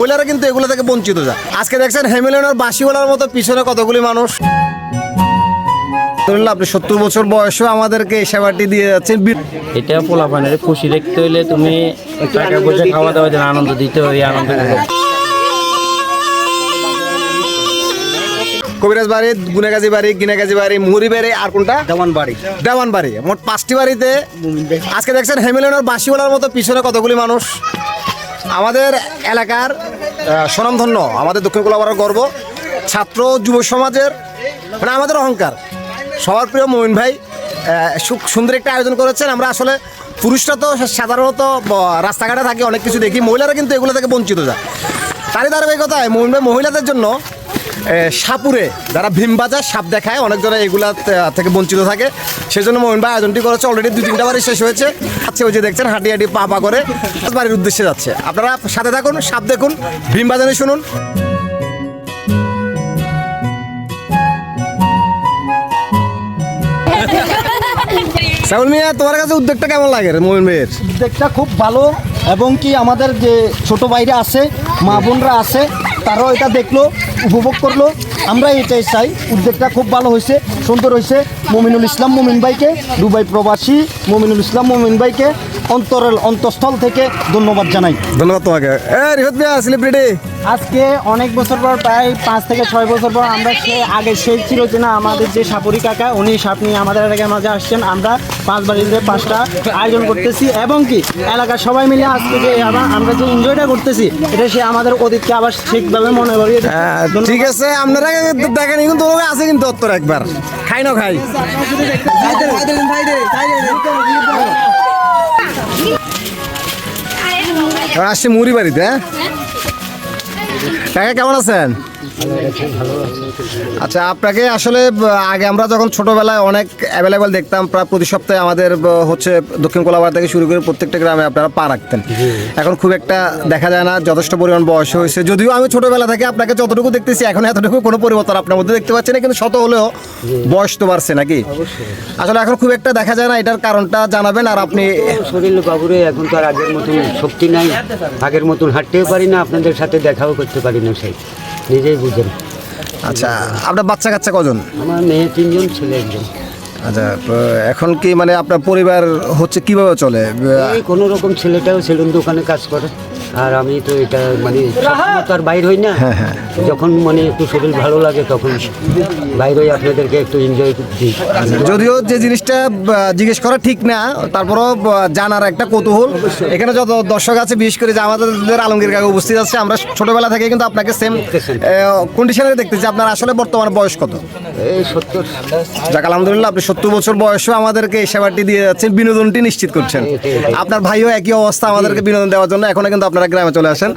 মহিলারা কিন্তু এগুলো থেকে বঞ্চিত যায়। আজকে দেখছেন হেমিলনের বাঁশিওয়ালার মতো পিছনে কতগুলি মানুষ। আপনি 70 বছর বয়সেও আমাদেরকে এই সেবাটি দিয়ে যাচ্ছেন। এটা পোলাপানের খুশি দেখতে হইলে তুমি টাকা পয়সা খাওয়া দাওয়া দেন, আনন্দ দিতে হয়। আনন্দ কবিরাজ বাড়ি, গুনেগাজী বাড়ি, গিনাগাজী বাড়ি, মুহুরি বাড়ি, আর কোনটা দেওয়ান বাড়ি, মোট 5টি বাড়িতে আজকে দেখছেন হেমিলনের বাঁশিওয়ালার মতো পিছনে কতগুলি মানুষ। আমাদের এলাকার স্বনামধন্য, আমাদের দক্ষিণ কলাপাড়ার গর্ব, ছাত্র যুব সমাজের মানে আমাদের অহংকার, সবার প্রিয় মমিন ভাই সুন্দর একটা আয়োজন করেছেন। আমরা আসলে পুরুষরা তো সাধারণত রাস্তাঘাটে থাকি, অনেক কিছু দেখি, মহিলারা কিন্তু এগুলো থেকে বঞ্চিত যায়। তারই ধারাবাহিকতায় মমিন ভাই মহিলাদের জন্য সাপুরে যারা ভীম বাজার সাপ দেখায়, অনেকজনে এগুলা থেকে বঞ্চিত থাকে, সেজন্য মমিন ভাই আয়োজনটি করেছে। অলরেডি 2-3টা বাড়ি শেষ হয়েছে। আচ্ছা, ওই যে দেখছেন হাঁটি হাঁটি পা পা করে বাড়ির উদ্দেশ্যে যাচ্ছে। আপনারা সাথে থাকুন, সাপ দেখুন, ভীম বাজারে শুনুন। সাউল মিয়া, তোমার কাছে উদ্যোগটা কেমন লাগে মমিন ভাইয়ের? উদ্যোগটা খুব ভালো, এবং কি আমাদের যে ছোট ভাইরা আছে, মা বোনরা আছে, তারাও এটা দেখলো, উপভোগ করলো। আমরা এটাই চাই। উদ্যোগটা খুব ভালো হয়েছে, সুন্দর হয়েছে। মমিনুল ইসলাম মমিন ভাইকে, দুবাই প্রবাসী মমিনুল ইসলাম মমিন ভাইকে অন্তঃস্থল থেকে ধন্যবাদ জানাই। ধন্যবাদ তোমাকে। রিহত মিয়া, সেলিব্রিটি আজকে অনেক বছর পর, প্রায় 5 থেকে 6 বছর পর আমরা সেই ছিল যে না, আমাদের যে সাপুরি কাকা, উনি সাপ নিয়ে আমাদের এলাকার মাঝে আসছেন। আমরা 5 বাড়িতে 5টা আয়োজন করতেছি, এবং কি এলাকার সবাই মিলে আজকে যে আমরা যে এনজয়টা করতেছি, এটা সে আমাদের অতীতকে আবার ঠিকভাবে মনে করিয়ে দেয়। ঠিক আছে, আপনারা দেখেন কিন্তু আছে কিন্তু উত্তর একবার খাই না খাই। আসছে মুড়ি বাড়িতে। কাকা কেমন আছেন? আচ্ছা, আপনাকে আসলে আগে আমরা যখন ছোটবেলায় অনেক অ্যাভেলেবেল দেখতাম, প্রায় প্রতি সপ্তাহে আমাদের হচ্ছে দক্ষিণ কোলাপাড়া থেকে শুরু করে প্রত্যেকটা গ্রামে আপনারা পা রাখতেন। এখন খুব একটা দেখা যায় না, যথেষ্ট পরিমাণ বয়স হয়েছে। যদিও আমি ছোটবেলা থেকে আপনাকে যতটুকু দেখতেছি, এখন এতটুকু কোনো পরিবর্তন আপনার মধ্যে দেখতে পাচ্ছি না, কিন্তু শত হলেও বয়স তো বাড়ছে নাকি? আসলে এখন খুব একটা দেখা যায় না, এটার কারণটা জানাবেন। আর আপনি শরীর বাবুরে এখন তো আর আগের মতন শক্তি নাই, আগের মতন হাঁটতেও পারি না, আপনাদের সাথে দেখাও করতে পারি না, সেই নিজেই বুঝেন। আচ্ছা, আপনার বাচ্চা কাচ্চা কজন? আমার মেয়ে 3জন, ছেলে 1জন। আচ্ছা, এখন কি মানে আপনার পরিবার হচ্ছে কিভাবে চলে? এই কোনো রকম, ছেলেটাও সেলুন দোকানে কাজ করে, আর আমি তো এটা মানে সবসময় তো আর বাইর হই না। যখন মানে একটু শরীর ভালো লাগে তখন বাইর হই, আপনাদেরকে একটু এনজয় দিই। যদিও যে জিনিসটা জিজ্ঞেস করা ঠিক না, তারপরও জানার একটা কৌতূহল। এখানে যত দর্শক আছে, বিশেষ করে যে আমাদের আলমগীর কাকা উপস্থিত আছে, আমরা ছোটবেলা থেকে কিন্তু আপনাকে সেম কন্ডিশনে দেখতেছি। আপনার আসলে বর্তমানে বয়স কত? এই 70। যাক, আলহামদুলিল্লাহ, আপনি 70 বছর বয়সেও আমাদেরকে এই সেবাটি দিয়ে যাচ্ছেন, বিনোদনটি নিশ্চিত করছেন। আপনার ভাইও একই অবস্থা, আমাদেরকে বিনোদন দেওয়ার জন্য এখনো কিন্তু আপনারা গ্রামে চলে আসেন।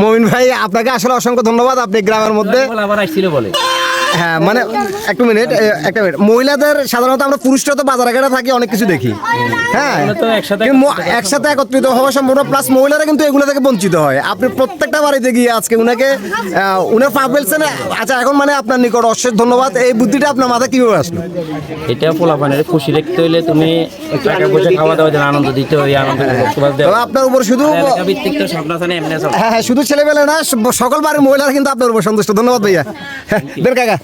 মমিন ভাই, আপনাকে আসলে অসংখ্য ধন্যবাদ। আপনি গ্রামের মধ্যে আবার আসছিল বলে। হ্যাঁ, মানে একটা মিনিট। মহিলাদের সাধারণত আমরা পুরুষরা তো বাজার ঘাটে থাকি, অনেক কিছু দেখি। হ্যাঁ, একসাথে একত্রিত হওয়া সম্ভব না, প্লাস মহিলারা কিন্তু এগুলো থেকে বঞ্চিত হয়। আপনি প্রত্যেকটা বাড়িতে গিয়ে আজকে উনার পা ফেলছেন। আচ্ছা, এখন মানে আপনার নিকট অশেষ ধন্যবাদ। এই বুদ্ধিটা আপনার মাথায় কিভাবে আসলো? এটা পোলাপানের খুশি দেখতে হইলে তুমি টাকা পয়সা খাওয়া দাওয়া দেন, আনন্দ দিতে হয়। আনন্দ আপনার উপর শুধু হ্যাঁ, শুধু ছেলেবেলা না, সকল বাড়ির মহিলারা কিন্তু আপনার উপর সন্তুষ্ট। ধন্যবাদ ভাইয়া। বের কাকা।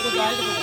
একটা